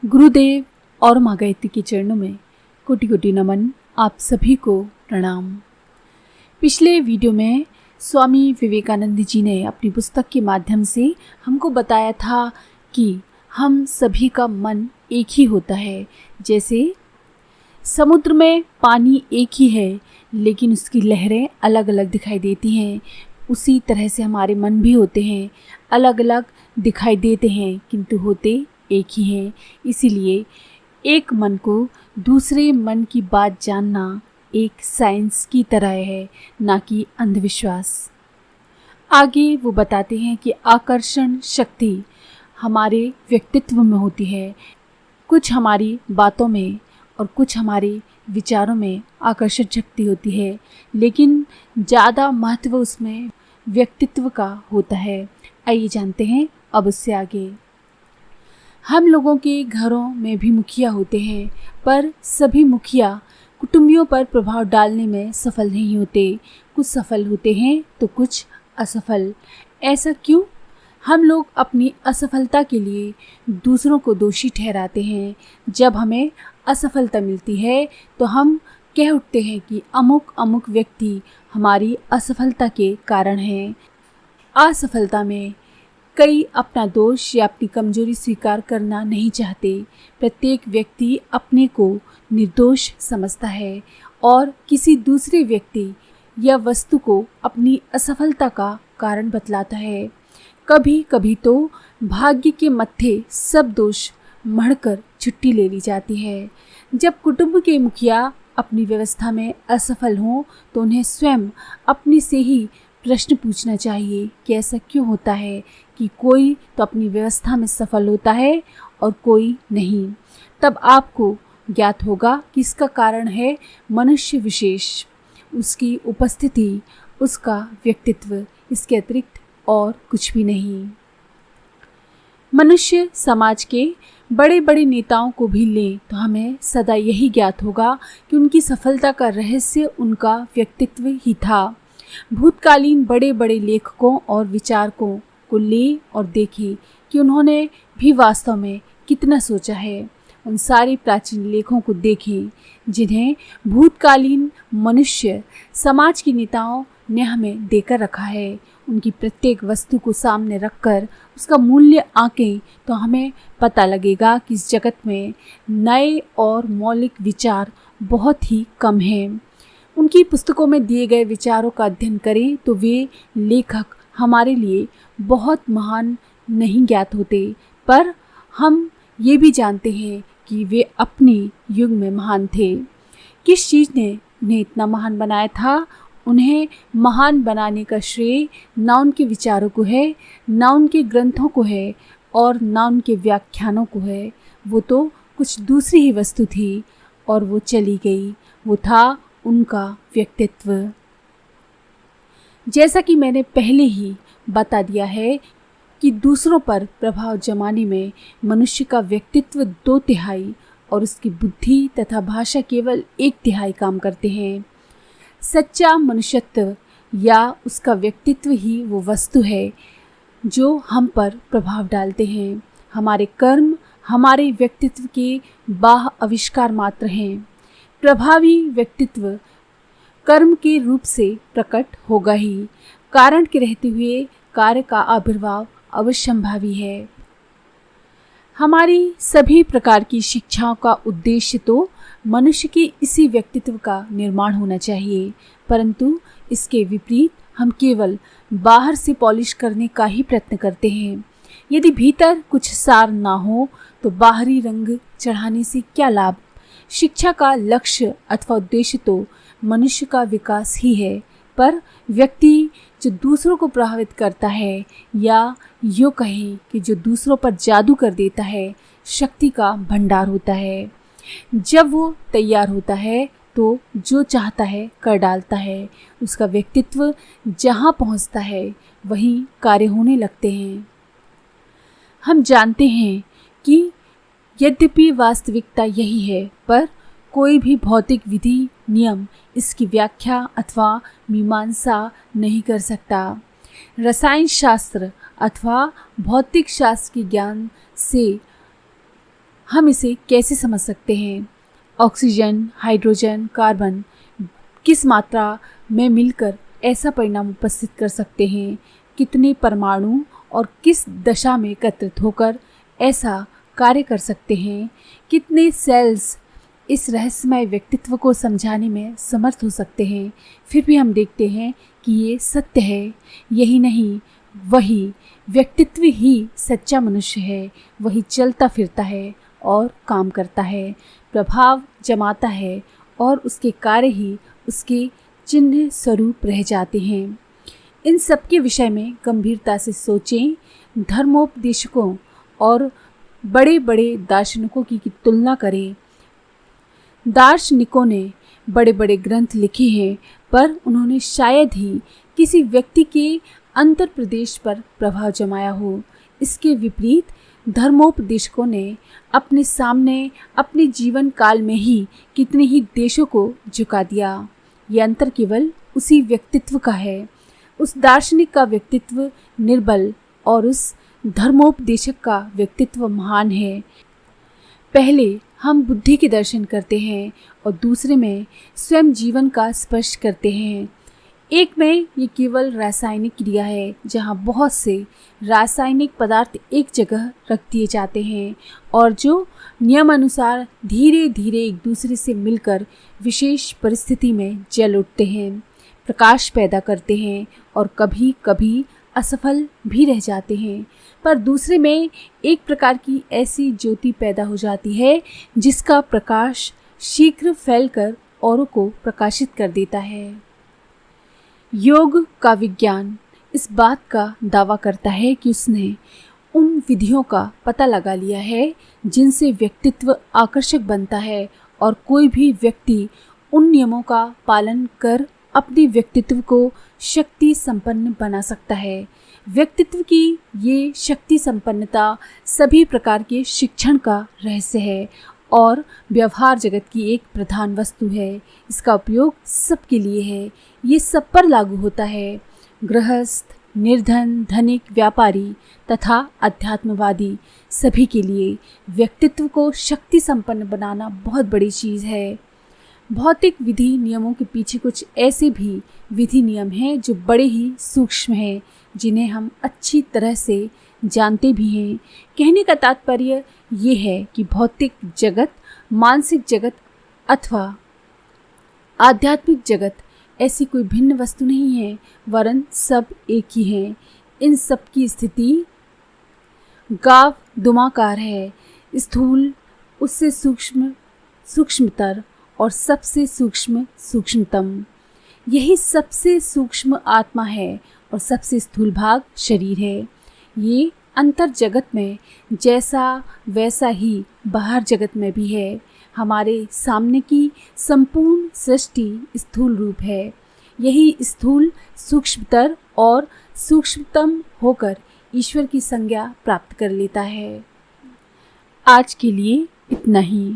गुरुदेव और माँ गायत्री के चरणों में कोटि कोटि नमन। आप सभी को प्रणाम। पिछले वीडियो में स्वामी विवेकानंद जी ने अपनी पुस्तक के माध्यम से हमको बताया था कि हम सभी का मन एक ही होता है। जैसे समुद्र में पानी एक ही है लेकिन उसकी लहरें अलग अलग दिखाई देती हैं, उसी तरह से हमारे मन भी होते हैं, अलग अलग दिखाई देते हैं किंतु होते एक ही हैं। इसीलिए एक मन को दूसरे मन की बात जानना एक साइंस की तरह है, ना कि अंधविश्वास। आगे वो बताते हैं कि आकर्षण शक्ति हमारे व्यक्तित्व में होती है। कुछ हमारी बातों में और कुछ हमारे विचारों में आकर्षण शक्ति होती है, लेकिन ज़्यादा महत्व उसमें व्यक्तित्व का होता है। आइए जानते हैं अब उससे आगे। हम लोगों के घरों में भी मुखिया होते हैं, पर सभी मुखिया कुटुंबियों पर प्रभाव डालने में सफल नहीं होते। कुछ सफल होते हैं तो कुछ असफल। ऐसा क्यों? हम लोग अपनी असफलता के लिए दूसरों को दोषी ठहराते हैं। जब हमें असफलता मिलती है तो हम कह उठते हैं कि अमुक अमुक व्यक्ति हमारी असफलता के कारण है। असफलता में कई अपना दोष या अपनी कमजोरी स्वीकार करना नहीं चाहते। प्रत्येक व्यक्ति अपने को निर्दोष समझता है और किसी दूसरे व्यक्ति या वस्तु को अपनी असफलता का कारण बतलाता है। कभी कभी तो भाग्य के मत्थे सब दोष मढ़कर छुट्टी ले ली जाती है। जब कुटुंब के मुखिया अपनी व्यवस्था में असफल हों तो उन्हें स्वयं अपने से ही प्रश्न पूछना चाहिए कि ऐसा क्यों होता है कि कोई तो अपनी व्यवस्था में सफल होता है और कोई नहीं। तब आपको ज्ञात होगा कि इसका कारण है मनुष्य विशेष, उसकी उपस्थिति, उसका व्यक्तित्व, इसके अतिरिक्त और कुछ भी नहीं। मनुष्य समाज के बड़े बड़े नेताओं को भी लें तो हमें सदा यही ज्ञात होगा कि उनकी सफलता का रहस्य उनका व्यक्तित्व ही था। भूतकालीन बड़े बड़े लेखकों और विचारकों को ले और देखें कि उन्होंने भी वास्तव में कितना सोचा है। उन सारे प्राचीन लेखों को देखें जिन्हें भूतकालीन मनुष्य समाज के नेताओं ने हमें देकर रखा है। उनकी प्रत्येक वस्तु को सामने रखकर उसका मूल्य आंकें तो हमें पता लगेगा कि इस जगत में नए और मौलिक विचार बहुत ही कम हैं। उनकी पुस्तकों में दिए गए विचारों का अध्ययन करें तो वे लेखक हमारे लिए बहुत महान नहीं ज्ञात होते, पर हम ये भी जानते हैं कि वे अपने युग में महान थे। किस चीज़ ने उन्हें इतना महान बनाया था? उन्हें महान बनाने का श्रेय ना उनके विचारों को है, ना उनके ग्रंथों को है और ना उनके व्याख्यानों को है। वो तो कुछ दूसरी ही वस्तु थी और वो चली गई। वो था उनका व्यक्तित्व। जैसा कि मैंने पहले ही बता दिया है कि दूसरों पर प्रभाव जमाने में मनुष्य का व्यक्तित्व 2/3 और उसकी बुद्धि तथा भाषा केवल 1/3 काम करते हैं। सच्चा मनुष्यत्व या उसका व्यक्तित्व ही वो वस्तु है जो हम पर प्रभाव डालते हैं। हमारे कर्म हमारे व्यक्तित्व के बाह्य आविष्कार मात्र हैं। प्रभावी व्यक्तित्व कर्म के रूप से प्रकट होगा ही। कारण के रहते हुए कार्य का आविर्भाव अवश्यंभावी है। हमारी सभी प्रकार की शिक्षाओं का उद्देश्य तो मनुष्य के इसी व्यक्तित्व का निर्माण होना चाहिए, परंतु इसके विपरीत हम केवल बाहर से पॉलिश करने का ही प्रयत्न करते हैं। यदि भीतर कुछ सार ना हो तो बाहरी रंग चढ़ाने से क्या लाभ? शिक्षा का लक्ष्य अथवा उद्देश्य तो मनुष्य का विकास ही है, पर व्यक्ति जो दूसरों को प्रभावित करता है या यूँ कहें कि जो दूसरों पर जादू कर देता है, शक्ति का भंडार होता है। जब वो तैयार होता है तो जो चाहता है कर डालता है। उसका व्यक्तित्व जहाँ पहुँचता है वहीं कार्य होने लगते हैं। हम जानते हैं कि यद्यपि वास्तविकता यही है, पर कोई भी भौतिक विधि नियम इसकी व्याख्या अथवा मीमांसा नहीं कर सकता। रसायन शास्त्र अथवा भौतिक शास्त्र के ज्ञान से हम इसे कैसे समझ सकते हैं? ऑक्सीजन, हाइड्रोजन, कार्बन किस मात्रा में मिलकर ऐसा परिणाम उपस्थित कर सकते हैं? कितने परमाणु और किस दशा में एकत्रित होकर ऐसा कार्य कर सकते हैं? कितने सेल्स इस रहस्यमय व्यक्तित्व को समझाने में समर्थ हो सकते हैं? फिर भी हम देखते हैं कि ये सत्य है। यही नहीं, वही व्यक्तित्व ही सच्चा मनुष्य है। वही चलता फिरता है और काम करता है, प्रभाव जमाता है और उसके कार्य ही उसके चिन्ह स्वरूप रह जाते हैं। इन सब के विषय में गंभीरता से सोचें। धर्मोपदेशकों और बड़े बड़े दार्शनिकों की तुलना करें। दार्शनिकों ने बड़े बड़े ग्रंथ लिखे हैं, पर उन्होंने शायद ही किसी व्यक्ति के अंतर प्रदेश पर प्रभाव जमाया हो। इसके विपरीत धर्मोपदेशकों ने अपने सामने अपने जीवन काल में ही कितने ही देशों को झुका दिया। ये अंतर केवल उसी व्यक्तित्व का है। उस दार्शनिक का व्यक्तित्व निर्बल और उस धर्मोपदेशक का व्यक्तित्व महान है। पहले हम बुद्धि के दर्शन करते हैं और दूसरे में स्वयं जीवन का स्पर्श करते हैं। एक में ये केवल रासायनिक क्रिया है, जहाँ बहुत से रासायनिक पदार्थ एक जगह रख दिए जाते हैं और जो नियमानुसार धीरे धीरे एक दूसरे से मिलकर विशेष परिस्थिति में जल उठते हैं, प्रकाश पैदा करते हैं और कभी कभी असफल भी रह जाते हैं। पर दूसरे में एक प्रकार की ऐसी ज्योति पैदा हो जाती है जिसका प्रकाश शीघ्र फैलकर औरों को प्रकाशित कर देता है। योग का विज्ञान इस बात का दावा करता है कि उसने उन विधियों का पता लगा लिया है जिनसे व्यक्तित्व आकर्षक बनता है और कोई भी व्यक्ति उन नियमों का पालन कर अपने व्यक्तित्व को शक्ति संपन्न बना सकता है। व्यक्तित्व की ये शक्ति संपन्नता सभी प्रकार के शिक्षण का रहस्य है और व्यवहार जगत की एक प्रधान वस्तु है। इसका उपयोग सबके लिए है। ये सब पर लागू होता है। गृहस्थ, निर्धन, धनिक, व्यापारी तथा अध्यात्मवादी सभी के लिए व्यक्तित्व को शक्ति संपन्न बनाना बहुत बड़ी चीज़ है। भौतिक विधि नियमों के पीछे कुछ ऐसे भी विधि नियम हैं जो बड़े ही सूक्ष्म हैं, जिन्हें हम अच्छी तरह से जानते भी हैं। कहने का तात्पर्य ये है कि भौतिक जगत, मानसिक जगत अथवा आध्यात्मिक जगत ऐसी कोई भिन्न वस्तु नहीं है, वरन सब एक ही है। इन सब की स्थिति गाव दुमाकार है। स्थूल उससे सूक्ष्मतर और सबसे सूक्ष्मतम। यही सबसे सूक्ष्म आत्मा है और सबसे स्थूल भाग शरीर है। ये अंतर जगत में जैसा वैसा ही बाहर जगत में भी है। हमारे सामने की संपूर्ण सृष्टि स्थूल रूप है। यही स्थूल सूक्ष्मतर और सूक्ष्मतम होकर ईश्वर की संज्ञा प्राप्त कर लेता है। आज के लिए इतना ही।